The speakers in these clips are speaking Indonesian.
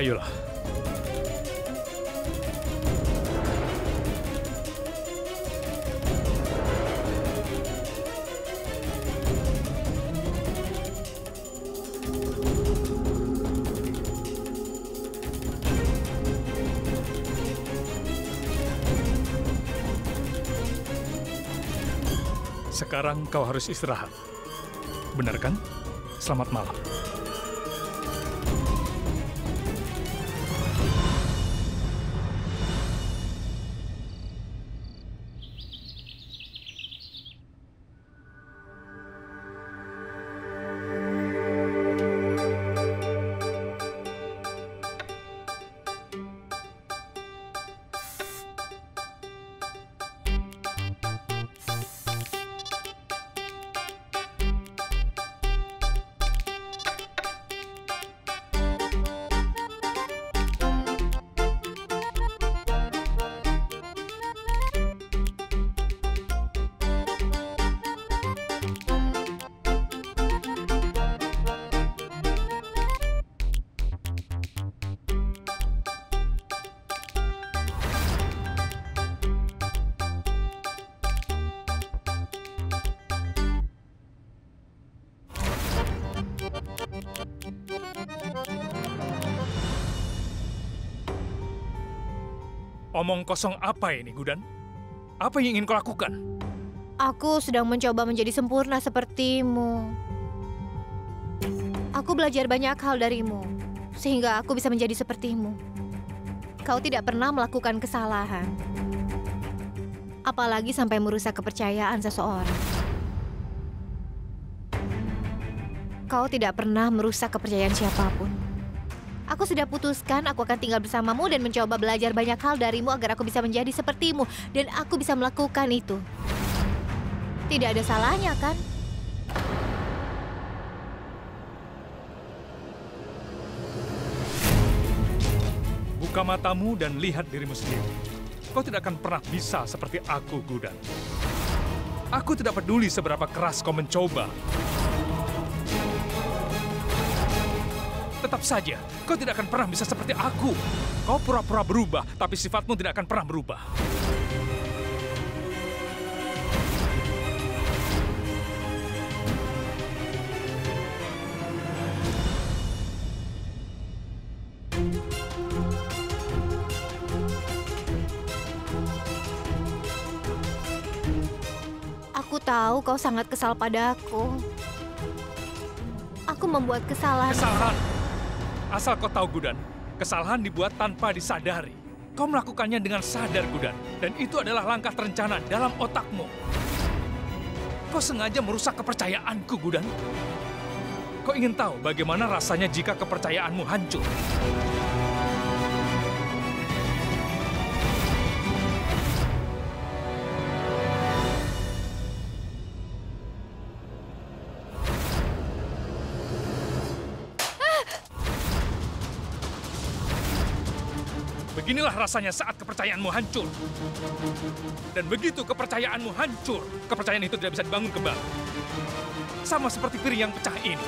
Ayolah. Sekarang kau harus istirahat. Benar kan? Selamat malam. Omong kosong apa ini, Gudan? Apa yang ingin kau lakukan? Aku sedang mencoba menjadi sempurna sepertimu. Aku belajar banyak hal darimu, sehingga aku bisa menjadi sepertimu. Kau tidak pernah melakukan kesalahan, apalagi sampai merusak kepercayaan seseorang. Kau tidak pernah merusak kepercayaan siapapun. Aku sudah putuskan aku akan tinggal bersamamu dan mencoba belajar banyak hal darimu agar aku bisa menjadi sepertimu. Dan aku bisa melakukan itu. Tidak ada salahnya, kan? Buka matamu dan lihat dirimu sendiri. Kau tidak akan pernah bisa seperti aku, Gudan. Aku tidak peduli seberapa keras kau mencoba. Tetap saja, kau tidak akan pernah bisa seperti aku. Kau pura-pura berubah, tapi sifatmu tidak akan pernah berubah. Aku tahu kau sangat kesal padaku. Aku membuat kesalahan. Kesalahan? Asal kau tahu, Gudan, kesalahan dibuat tanpa disadari. Kau melakukannya dengan sadar, Gudan. Dan itu adalah langkah terencana dalam otakmu. Kau sengaja merusak kepercayaanku, Gudan. Kau ingin tahu bagaimana rasanya jika kepercayaanmu hancur? Beginilah rasanya saat kepercayaanmu hancur. Dan begitu kepercayaanmu hancur, kepercayaan itu tidak bisa dibangun kembali. Sama seperti piring yang pecah ini.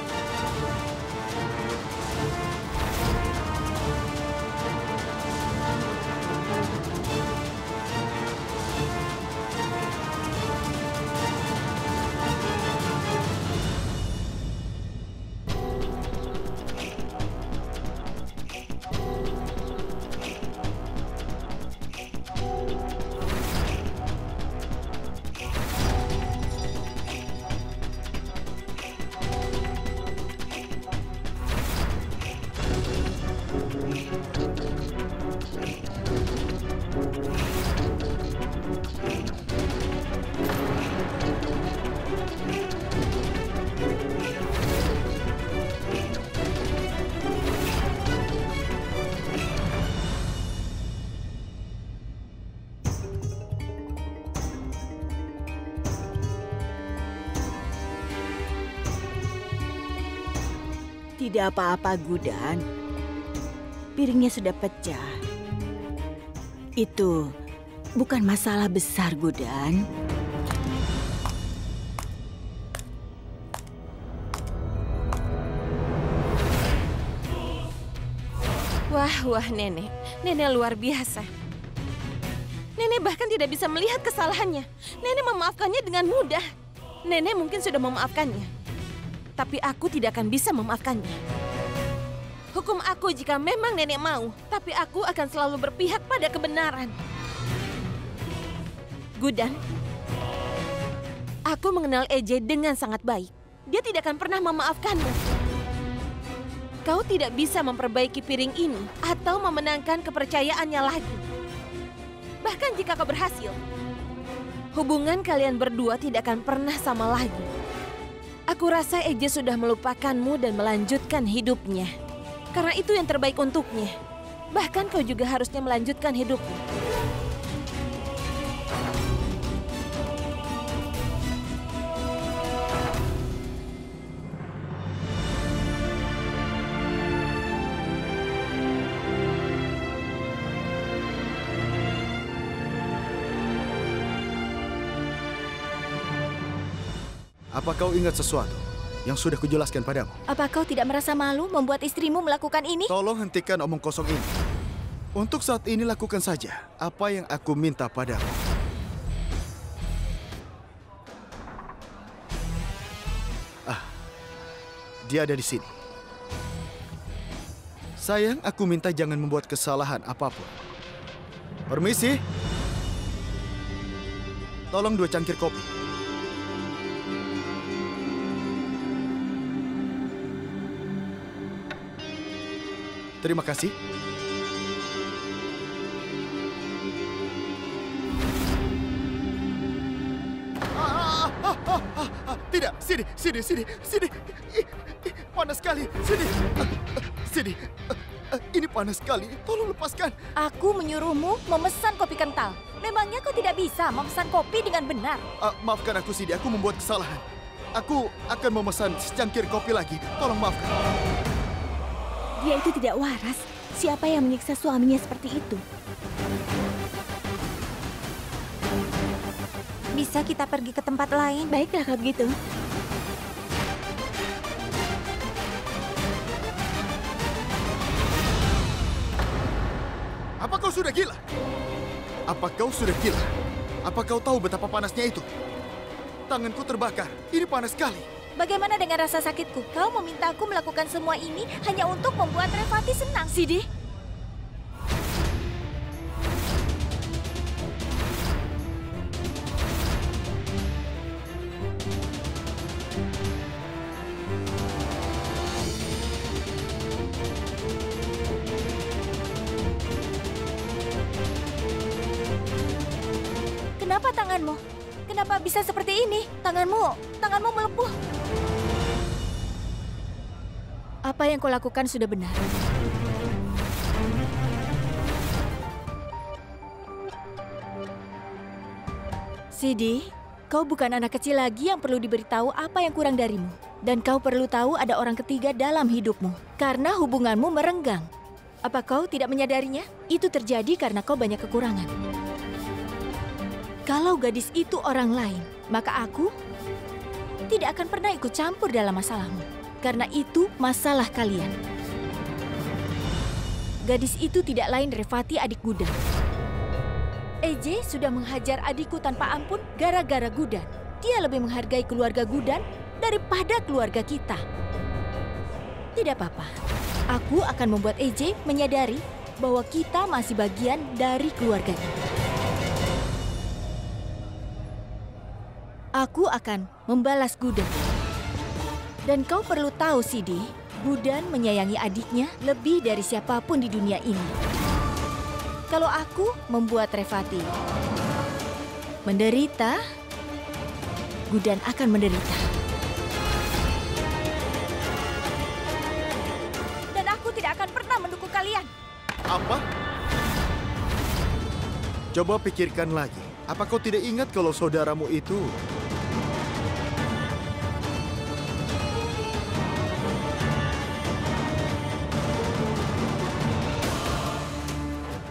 Tidak apa-apa, Gudan. Piringnya sudah pecah. Itu bukan masalah besar, Gudan. Wah, Wah, Nenek. Nenek luar biasa. Nenek bahkan tidak bisa melihat kesalahannya. Nenek memaafkannya dengan mudah. Nenek mungkin sudah memaafkannya. Tapi aku tidak akan bisa memaafkannya. Hukum aku jika memang Nenek mau. Tapi aku akan selalu berpihak pada kebenaran. Gudan, aku mengenal EJ dengan sangat baik. Dia tidak akan pernah memaafkanmu. Kau tidak bisa memperbaiki piring ini atau memenangkan kepercayaannya lagi. Bahkan jika kau berhasil, hubungan kalian berdua tidak akan pernah sama lagi. Aku rasa EJ sudah melupakanmu dan melanjutkan hidupnya. Karena itu yang terbaik untuknya. Bahkan kau juga harusnya melanjutkan hidupmu. Apa kau ingat sesuatu yang sudah kujelaskan padamu? Apa kau tidak merasa malu membuat istrimu melakukan ini? Tolong hentikan omong kosong ini. Untuk saat ini lakukan saja apa yang aku minta padamu. Dia ada di sini. Sayang, aku minta jangan membuat kesalahan apapun. Permisi. Tolong 2 cangkir kopi. Terima kasih. Tidak, sini. Panas sekali, sini. Ini panas sekali, tolong lepaskan. Aku menyuruhmu memesan kopi kental. Memangnya kau tidak bisa memesan kopi dengan benar? Maafkan aku, Sidi, aku membuat kesalahan. Aku akan memesan secangkir kopi lagi, tolong maafkan. Dia itu tidak waras. Siapa yang menyiksa suaminya seperti itu? Bisa kita pergi ke tempat lain? Baiklah kalau begitu. Apa kau sudah gila? Apa kau tahu betapa panasnya itu? Tanganku terbakar. Ini panas sekali. Bagaimana dengan rasa sakitku? Kau meminta aku melakukan semua ini hanya untuk membuat Revati senang. Sidi? Kenapa tanganmu? Kenapa bisa seperti ini? Tanganmu melepuh. Apa yang kau lakukan sudah benar. Sidi, kau bukan anak kecil lagi yang perlu diberitahu apa yang kurang darimu. Dan kau perlu tahu ada orang ketiga dalam hidupmu. Karena hubunganmu merenggang. Apa kau tidak menyadarinya? Itu terjadi karena kau banyak kekurangan. Kalau gadis itu orang lain, maka aku tidak akan pernah ikut campur dalam masalahmu. Karena itu masalah kalian. Gadis itu tidak lain Revati, adik Gudan. EJ sudah menghajar adikku tanpa ampun gara-gara Gudan. Dia lebih menghargai keluarga Gudan daripada keluarga kita. Tidak apa-apa. Aku akan membuat EJ menyadari bahwa kita masih bagian dari keluarganya. Aku akan membalas Gudan. Dan kau perlu tahu, Sidi, Gudan menyayangi adiknya lebih dari siapapun di dunia ini. Kalau aku membuat Revati menderita, Gudan akan menderita. Dan aku tidak akan pernah mendukung kalian. Apa? Coba pikirkan lagi. Apa kau tidak ingat kalau saudaramu itu...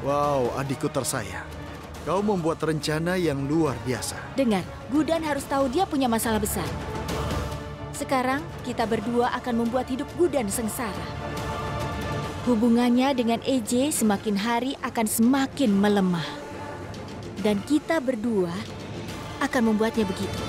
Wow, adikku tersayang. Kau membuat rencana yang luar biasa. Dengar, Gudan harus tahu dia punya masalah besar. Sekarang, kita berdua akan membuat hidup Gudan sengsara. Hubungannya dengan EJ semakin hari akan semakin melemah. Dan kita berdua akan membuatnya begitu.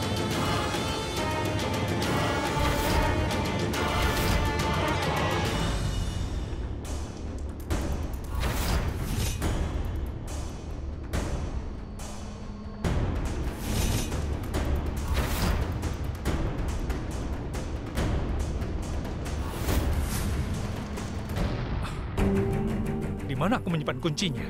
Di mana aku menyimpan kuncinya?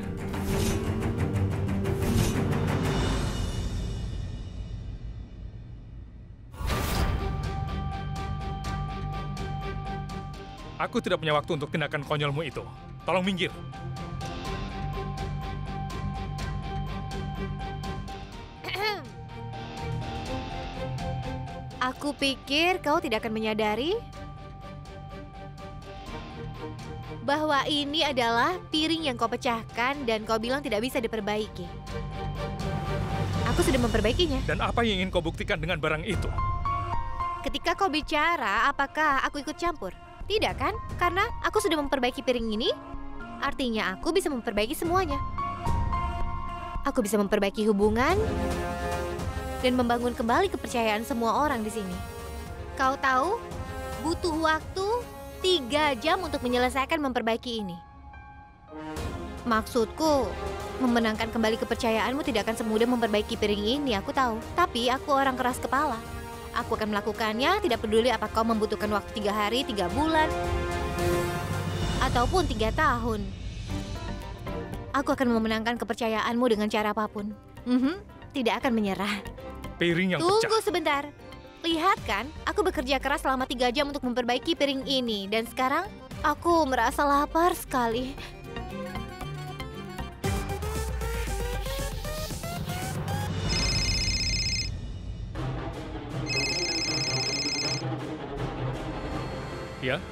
Aku tidak punya waktu untuk tindakan konyolmu itu. Tolong minggir. Aku pikir kau tidak akan menyadari bahwa ini adalah piring yang kau pecahkan dan kau bilang tidak bisa diperbaiki. Aku sudah memperbaikinya. Dan apa yang ingin kau buktikan dengan barang itu? Ketika kau bicara, apakah aku ikut campur? Tidak kan? Karena aku sudah memperbaiki piring ini, artinya aku bisa memperbaiki semuanya. Aku bisa memperbaiki hubungan dan membangun kembali kepercayaan semua orang di sini. Kau tahu, butuh waktu 3 jam untuk menyelesaikan memperbaiki ini. Maksudku, memenangkan kembali kepercayaanmu tidak akan semudah memperbaiki piring ini, aku tahu. Tapi aku orang keras kepala. Aku akan melakukannya, tidak peduli apa kau membutuhkan waktu 3 hari, 3 bulan, ataupun 3 tahun. Aku akan memenangkan kepercayaanmu dengan cara apapun. Tidak akan menyerah. Piring yang Tunggu pecah. sebentar. Lihat kan, aku bekerja keras selama 3 jam untuk memperbaiki piring ini. Dan sekarang, aku merasa lapar sekali. Ya?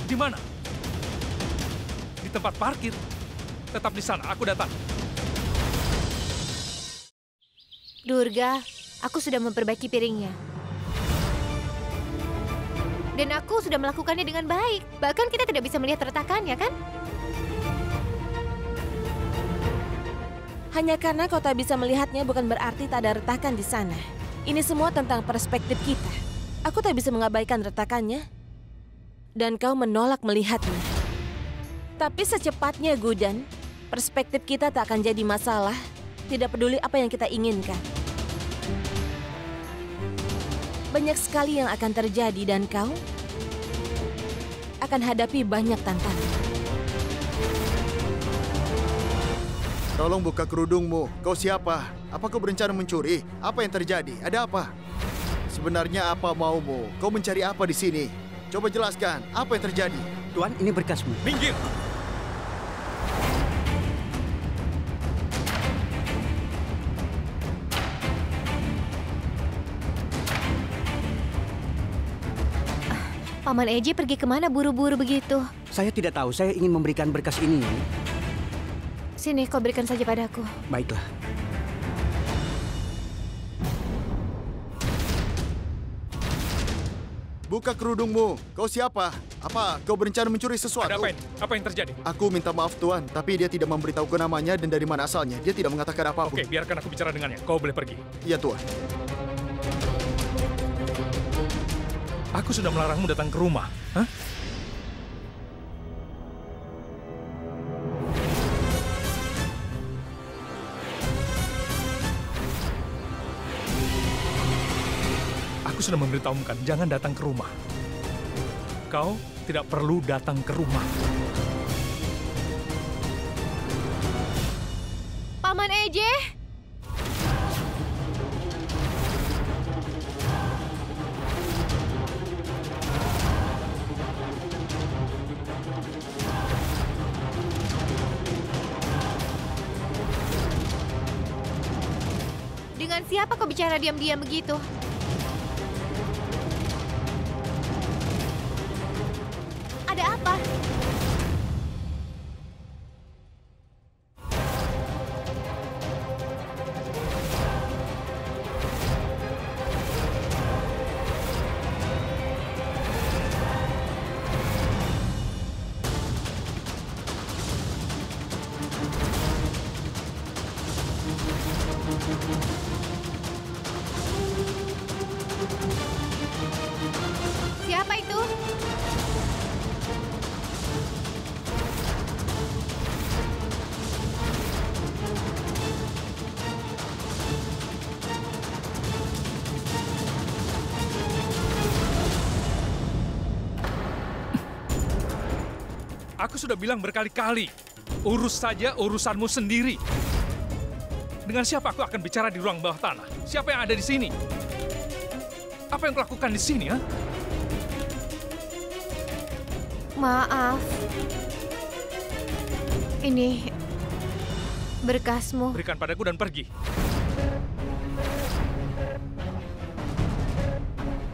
Di mana? Di tempat parkir. Tetap di sana, aku datang. Durga, aku sudah memperbaiki piringnya. Dan aku sudah melakukannya dengan baik. Bahkan kita tidak bisa melihat retakannya, kan? Hanya karena kau tak bisa melihatnya bukan berarti tak ada retakan di sana. Ini semua tentang perspektif kita. Aku tak bisa mengabaikan retakannya. Dan kau menolak melihatnya. Tapi secepatnya, Gudan, perspektif kita tak akan jadi masalah. Tidak peduli apa yang kita inginkan. Banyak sekali yang akan terjadi dan kau akan hadapi banyak tantangan. Tolong buka kerudungmu. Kau siapa? Apa kau berencana mencuri? Apa yang terjadi? Ada apa? Sebenarnya apa maumu? Kau mencari apa di sini? Coba jelaskan, apa yang terjadi? Tuan, ini berkasmu. Minggir! Paman EJ pergi kemana buru-buru begitu? Saya tidak tahu, saya ingin memberikan berkas ini. Sini, kau berikan saja padaku. Baiklah. Buka kerudungmu. Kau siapa? Apa kau berencana mencuri sesuatu? Ada apa ini? Apa yang terjadi? Aku minta maaf Tuan, tapi dia tidak memberitahukan namanya dan dari mana asalnya. Dia tidak mengatakan apapun. Oke, biarkan aku bicara dengannya. Kau boleh pergi. Iya Tuan. Aku sudah melarangmu datang ke rumah. Hah? Aku sudah memberitahumu kan, jangan datang ke rumah. Kau tidak perlu datang ke rumah. Paman EJ! Dengan siapa kau bicara diam-diam begitu? Ada apa? Aku sudah bilang berkali-kali, urus saja urusanmu sendiri. Dengan siapa aku akan bicara di ruang bawah tanah? Siapa yang ada di sini? Apa yang kau lakukan di sini, ha? Maaf. Ini berkasmu. Berikan padaku dan pergi.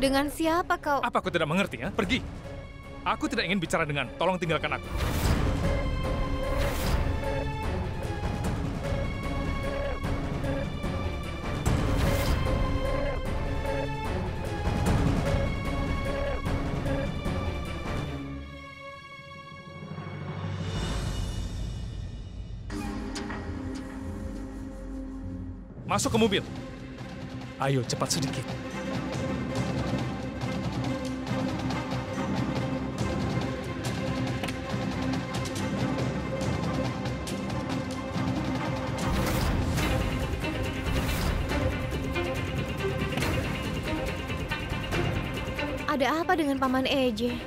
Dengan siapa kau? Apa aku tidak mengerti, ha? Pergi. Aku tidak ingin bicara dengan. Tolong tinggalkan aku. Masuk ke mobil. Ayo, cepat sedikit. Ada apa dengan Paman EJ?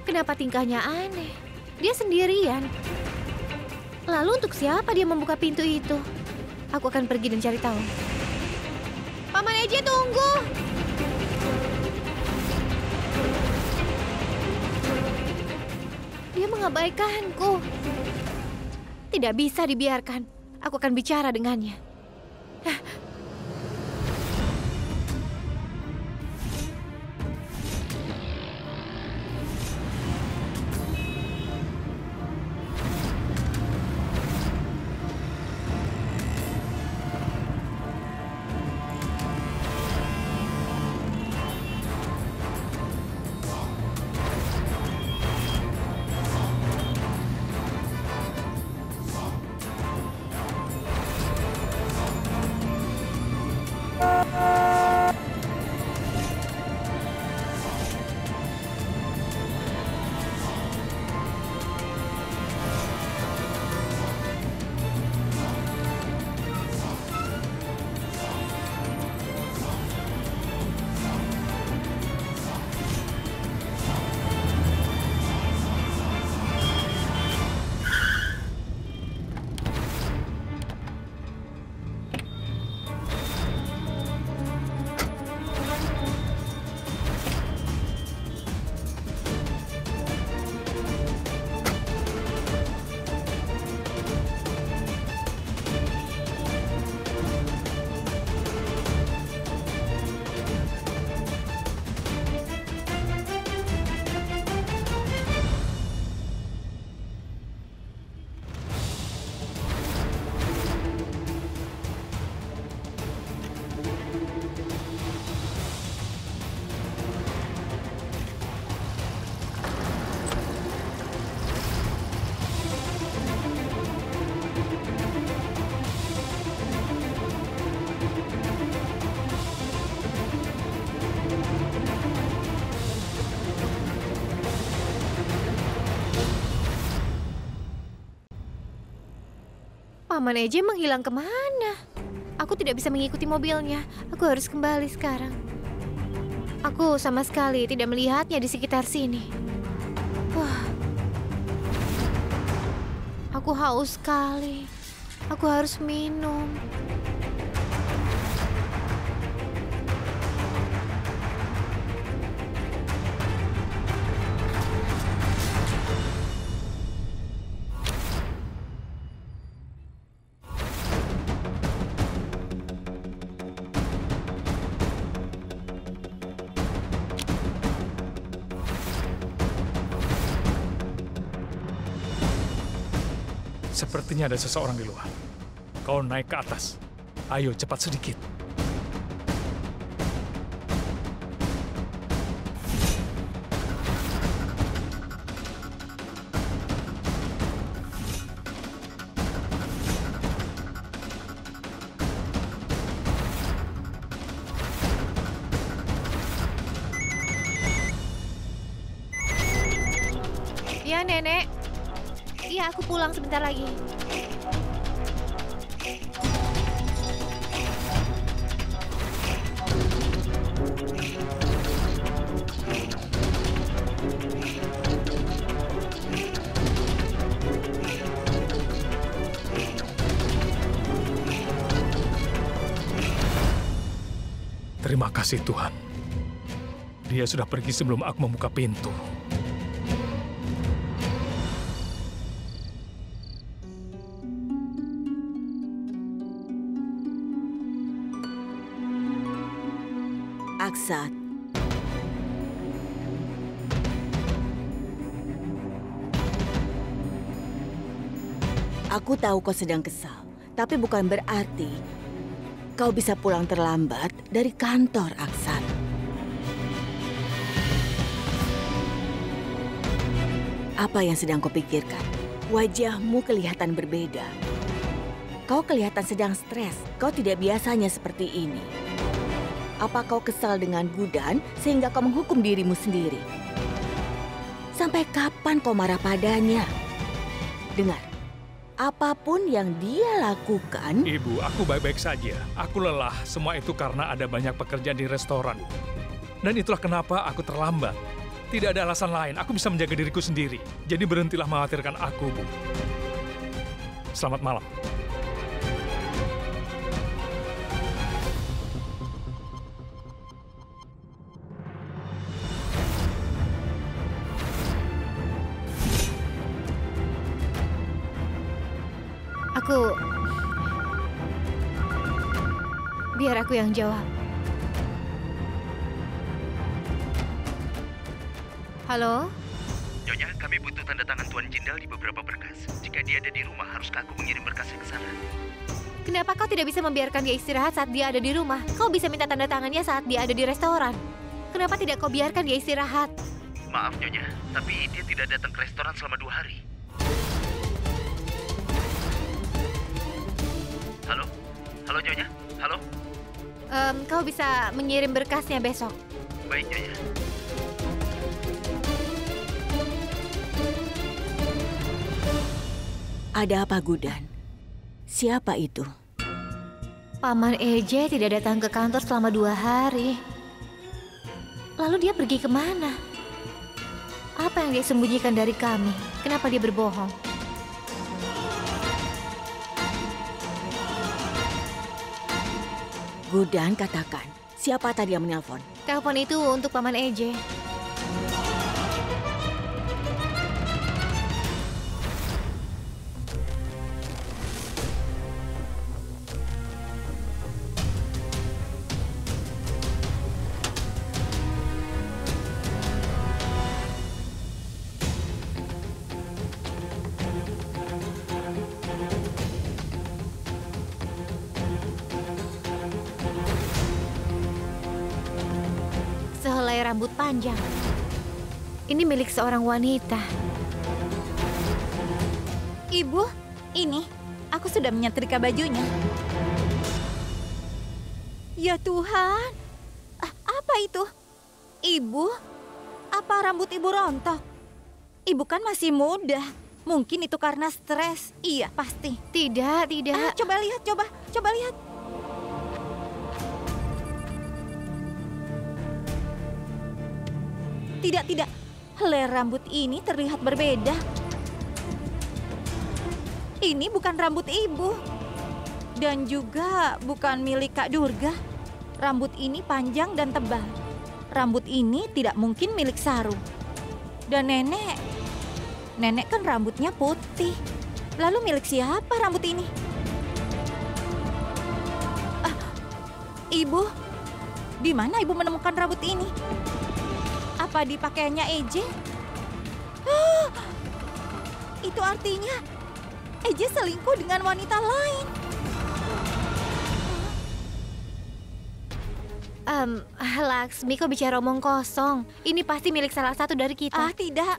Kenapa tingkahnya aneh? Dia sendirian. Lalu untuk siapa dia membuka pintu itu? Aku akan pergi dan cari tahu. Paman EJ, tunggu! Dia mengabaikanku. Tidak bisa dibiarkan. Aku akan bicara dengannya. Paman EJ menghilang kemana? Aku tidak bisa mengikuti mobilnya. Aku harus kembali sekarang. Aku sama sekali tidak melihatnya di sekitar sini. Wah. Aku haus sekali. Aku harus minum. Sepertinya ada seseorang di luar. Kau naik ke atas. Ayo, cepat sedikit. Ya, Nenek. Iya, aku pulang sebentar lagi. Terima kasih Tuhan. Dia sudah pergi sebelum aku membuka pintu. Aksat. Aku tahu kau sedang kesal, tapi bukan berarti kau bisa pulang terlambat dari kantor, Aksat. Apa yang sedang kau pikirkan? Wajahmu kelihatan berbeda. Kau kelihatan sedang stres. Kau tidak biasanya seperti ini. Apa kau kesal dengan Gudan sehingga kau menghukum dirimu sendiri? Sampai kapan kau marah padanya? Dengar, apapun yang dia lakukan... Ibu, aku baik-baik saja. Aku lelah. Semua itu karena ada banyak pekerjaan di restoran. Dan itulah kenapa aku terlambat. Tidak ada alasan lain. Aku bisa menjaga diriku sendiri. Jadi berhentilah mengkhawatirkan aku, Bu. Selamat malam. Biar aku yang jawab. Halo? Nyonya, kami butuh tanda tangan Tuan Jindal di beberapa berkas. Jika dia ada di rumah, haruskah aku mengirim berkasnya ke sana? Kenapa kau tidak bisa membiarkan dia istirahat saat dia ada di rumah? Kau bisa minta tanda tangannya saat dia ada di restoran. Kenapa tidak kau biarkan dia istirahat? Maaf, Nyonya, tapi dia tidak datang ke restoran selama 2 hari. Halo? Halo, Nyonya? Halo? Kau bisa mengirim berkasnya besok. Baik, Nyonya. Ada apa, Gudan? Siapa itu? Paman EJ tidak datang ke kantor selama 2 hari. Lalu dia pergi kemana? Apa yang dia sembunyikan dari kami? Kenapa dia berbohong? Gudan, katakan, siapa tadi yang menelpon? Telepon itu untuk Paman EJ. Sehelai rambut panjang. Ini milik seorang wanita. Ibu, ini aku sudah menyetrika bajunya. Ya Tuhan, apa itu? Ibu, apa rambut ibu rontok? Ibu kan masih muda. Mungkin itu karena stres. Iya, pasti. Tidak. Coba lihat, coba lihat. Tidak. Helai rambut ini terlihat berbeda. Ini bukan rambut ibu. Dan juga bukan milik Kak Durga. Rambut ini panjang dan tebal. Rambut ini tidak mungkin milik Saru. Dan nenek kan rambutnya putih. Lalu milik siapa rambut ini? Ibu, di mana ibu menemukan rambut ini? Apa di pakaiannya EJ? Itu artinya EJ selingkuh dengan wanita lain. Laksmi, kau bicara omong kosong. Ini pasti milik salah satu dari kita. Tidak.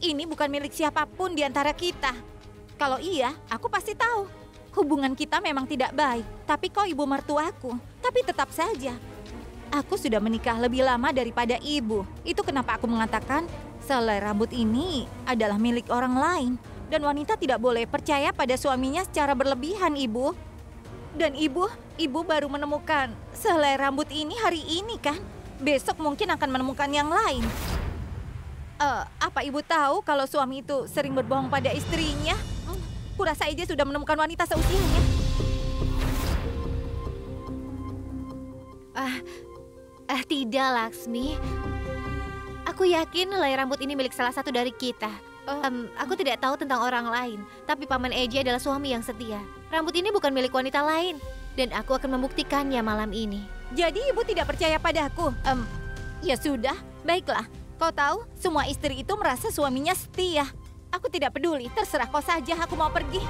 Ini bukan milik siapapun di antara kita. Kalau iya, aku pasti tahu. Hubungan kita memang tidak baik. Tapi kau ibu mertuaku. Tapi tetap saja. Aku sudah menikah lebih lama daripada ibu. Itu kenapa aku mengatakan selai rambut ini adalah milik orang lain. Dan wanita tidak boleh percaya pada suaminya secara berlebihan, Ibu. Dan ibu baru menemukan selai rambut ini hari ini kan? Besok mungkin akan menemukan yang lain. Apa ibu tahu kalau suami itu sering berbohong pada istrinya? Kurasa EJ sudah menemukan wanita seusianya. Tidak, Laksmi. Aku yakin helai rambut ini milik salah satu dari kita. Aku tidak tahu tentang orang lain, tapi Paman Eji adalah suami yang setia. Rambut ini bukan milik wanita lain, dan aku akan membuktikannya malam ini. Jadi ibu tidak percaya padaku? Ya sudah, baiklah. Kau tahu, semua istri itu merasa suaminya setia. Aku tidak peduli, terserah kau saja, aku mau pergi.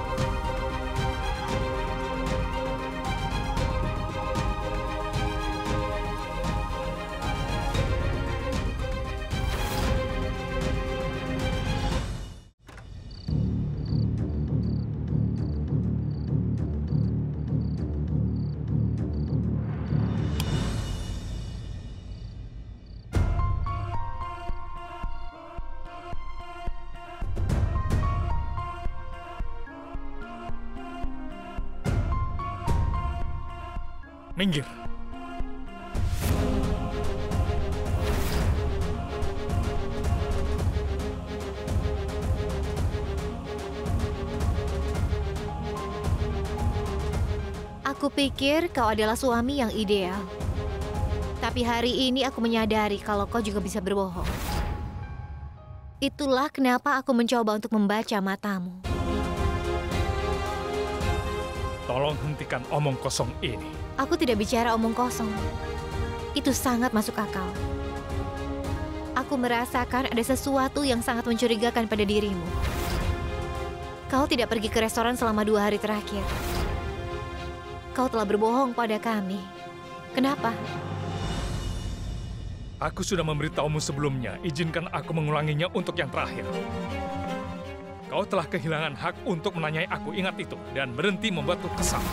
Minggir. Aku pikir kau adalah suami yang ideal. Tapi hari ini aku menyadari kalau kau juga bisa berbohong. Itulah kenapa aku mencoba untuk membaca matamu. Tolong hentikan omong kosong ini. Aku tidak bicara omong kosong. Itu sangat masuk akal. Aku merasakan ada sesuatu yang sangat mencurigakan pada dirimu. Kau tidak pergi ke restoran selama 2 hari terakhir. Kau telah berbohong pada kami. Kenapa? Aku sudah memberitahumu sebelumnya, izinkan aku mengulanginya untuk yang terakhir. Kau telah kehilangan hak untuk menanyai aku, ingat itu, dan berhenti membuatku kesal.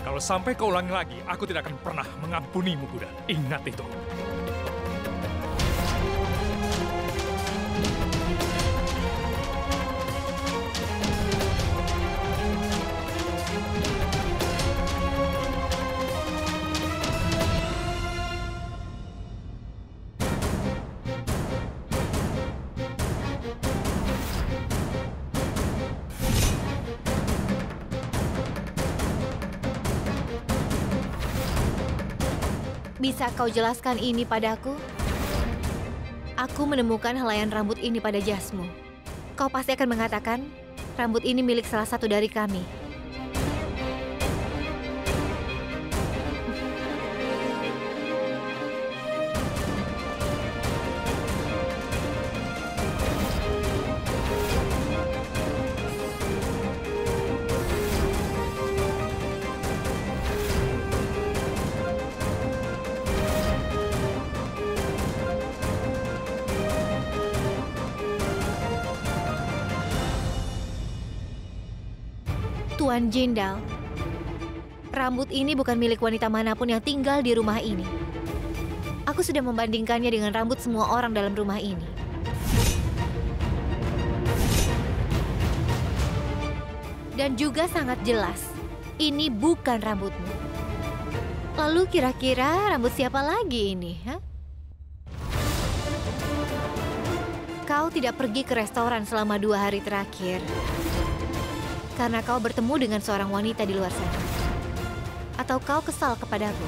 Kalau sampai kau ulangi lagi, aku tidak akan pernah mengampunimu, Gudan. Ingat itu. Bisa kau jelaskan ini padaku? Aku menemukan helaian rambut ini pada jasmu. Kau pasti akan mengatakan, rambut ini milik salah satu dari kami. Tuan Jindal, rambut ini bukan milik wanita manapun yang tinggal di rumah ini. Aku sudah membandingkannya dengan rambut semua orang dalam rumah ini. Dan juga sangat jelas, ini bukan rambutmu. Lalu kira-kira rambut siapa lagi ini? Kau tidak pergi ke restoran selama 2 hari terakhir. Karena kau bertemu dengan seorang wanita di luar sana. Atau kau kesal kepadaku?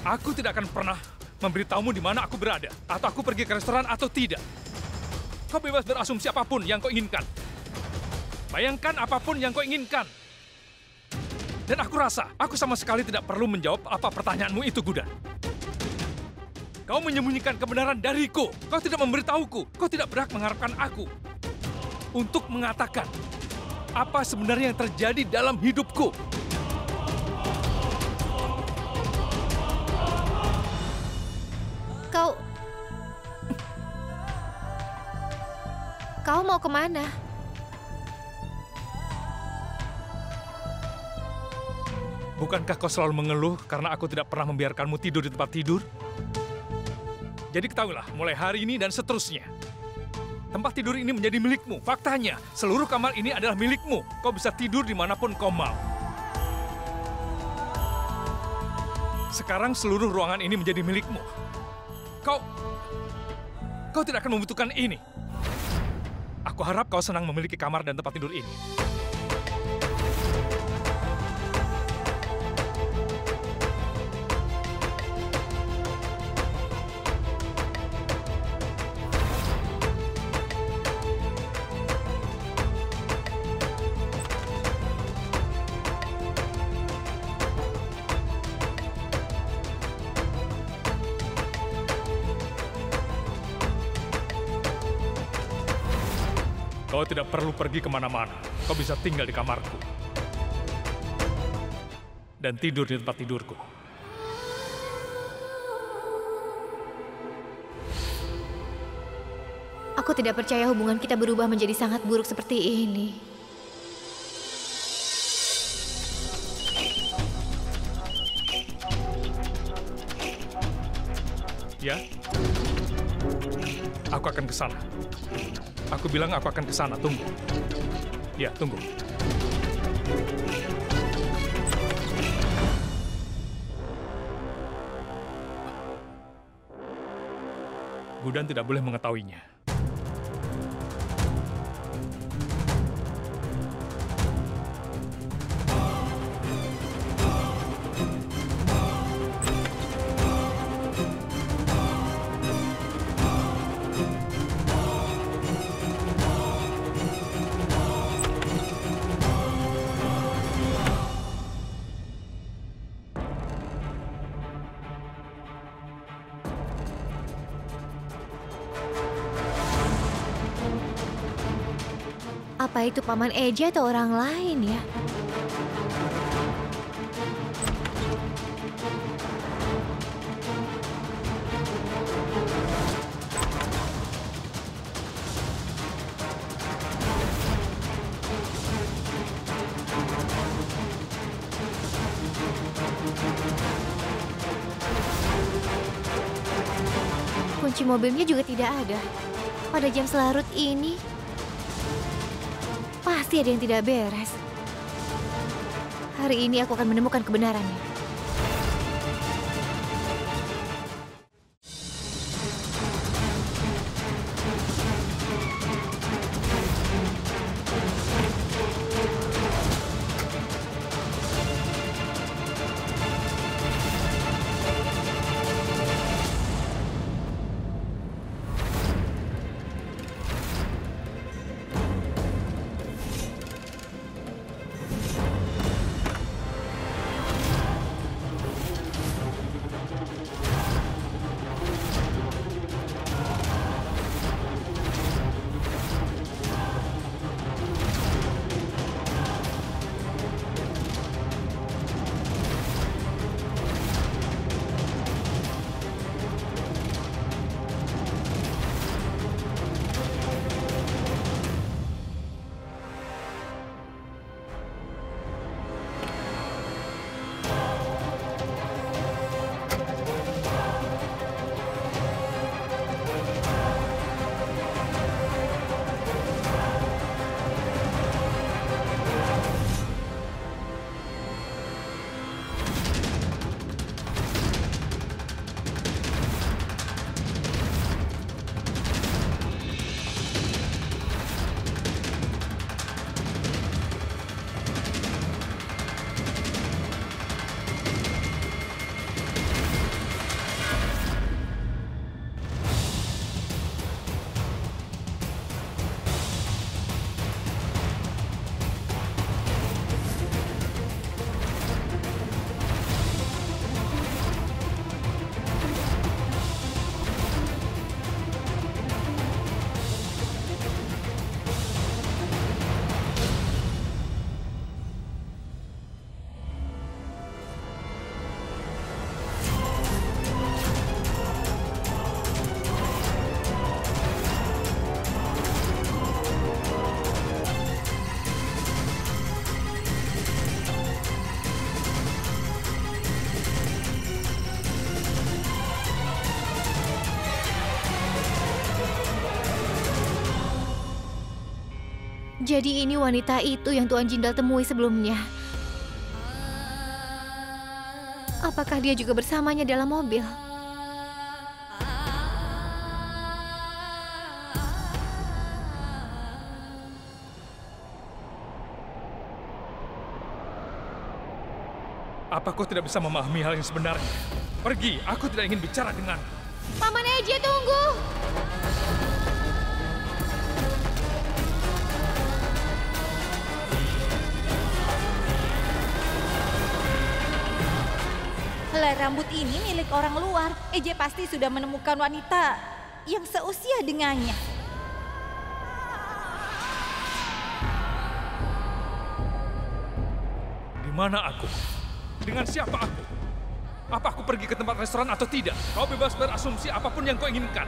Aku tidak akan pernah memberitahumu di mana aku berada. Atau aku pergi ke restoran atau tidak. Kau bebas berasumsi apapun yang kau inginkan. Bayangkan apapun yang kau inginkan. Dan aku rasa, aku sama sekali tidak perlu menjawab apa pertanyaanmu itu, Gudan. Kau menyembunyikan kebenaran dariku. Kau tidak memberitahuku. Kau tidak berhak mengharapkan aku untuk mengatakan apa sebenarnya yang terjadi dalam hidupku. Kau mau kemana? Bukankah kau selalu mengeluh karena aku tidak pernah membiarkanmu tidur di tempat tidur? Jadi ketahuilah, mulai hari ini dan seterusnya, tempat tidur ini menjadi milikmu. Faktanya, seluruh kamar ini adalah milikmu. Kau bisa tidur dimanapun kau mau. Sekarang seluruh ruangan ini menjadi milikmu. Kau tidak akan membutuhkan ini. Aku harap kau senang memiliki kamar dan tempat tidur ini. Kau tidak perlu pergi kemana-mana. Kau bisa tinggal di kamarku. Dan tidur di tempat tidurku. Aku tidak percaya hubungan kita berubah menjadi sangat buruk seperti ini. Ya? Aku akan ke sana. Aku bilang aku akan ke sana. Tunggu. Ya, tunggu. Gudan tidak boleh mengetahuinya. Apa itu Paman Eja atau orang lain ya? Kunci mobilnya juga tidak ada. Pada jam selarut ini, pasti ada yang tidak beres. Hari ini aku akan menemukan kebenarannya. Jadi ini wanita itu yang Tuan Jindal temui sebelumnya. Apakah dia juga bersamanya dalam mobil? Apa kau tidak bisa memahami hal yang sebenarnya? Pergi, aku tidak ingin bicara dengan. Paman Eje, tunggu! Helai rambut ini milik orang luar. Eje pasti sudah menemukan wanita yang seusia dengannya. Di mana aku? Dengan siapa aku? Apa aku pergi ke tempat restoran atau tidak? Kau bebas berasumsi apapun yang kau inginkan.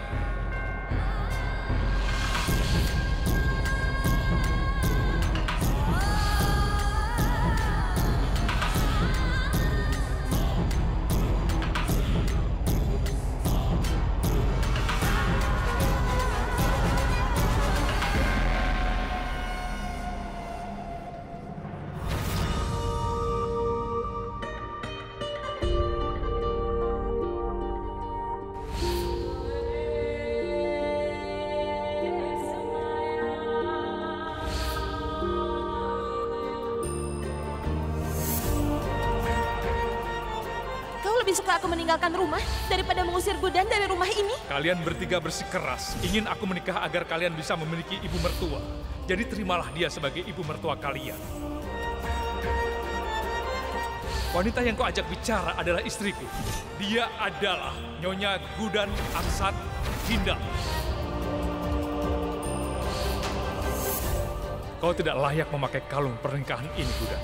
Lebih suka aku meninggalkan rumah daripada mengusir Gudan dari rumah ini. Kalian bertiga bersikeras ingin aku menikah agar kalian bisa memiliki ibu mertua. Jadi terimalah dia sebagai ibu mertua kalian. Wanita yang kau ajak bicara adalah istriku. Dia adalah Nyonya Gudan Aksat Jindal. Kau tidak layak memakai kalung pernikahan ini, Gudan.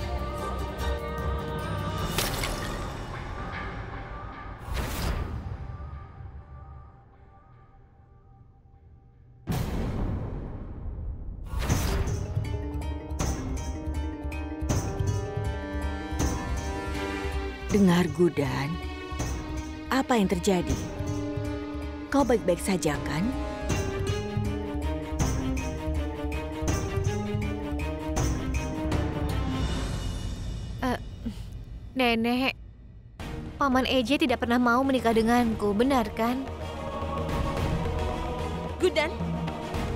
Dengar, Gudan. Apa yang terjadi? Kau baik-baik saja, kan? Nenek, Paman Eje tidak pernah mau menikah denganku, benar kan? Gudan,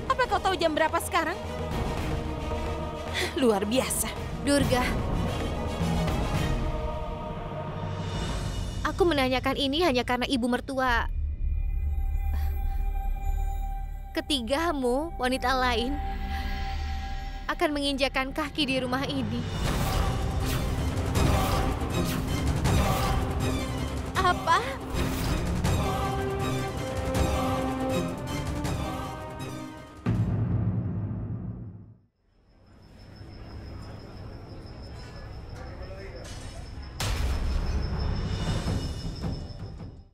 apa kau tahu jam berapa sekarang? Luar biasa. Durga, aku menanyakan ini hanya karena ibu mertua ketigamu, wanita lain, akan menginjakan kaki di rumah ini. Apa?